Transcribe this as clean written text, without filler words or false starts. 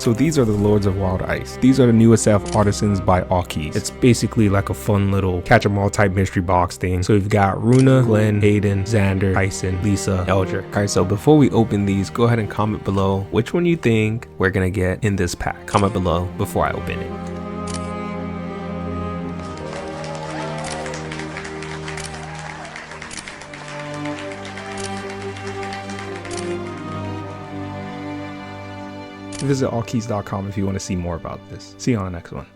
So these are the Lords of Wild Ice. These are the new SF Artisans by Awekeys. It's basically like a fun little catch 'em all type mystery box thing. So we've got Runa, Glenn, Aiden, Xander, Tyson, Lisa, Eldrick. Alright, so before we open these, go ahead and comment below which one you think we're gonna get in this pack. Comment below before I open it. Visit allkeys.com if you want to see more about this. See you on the next one.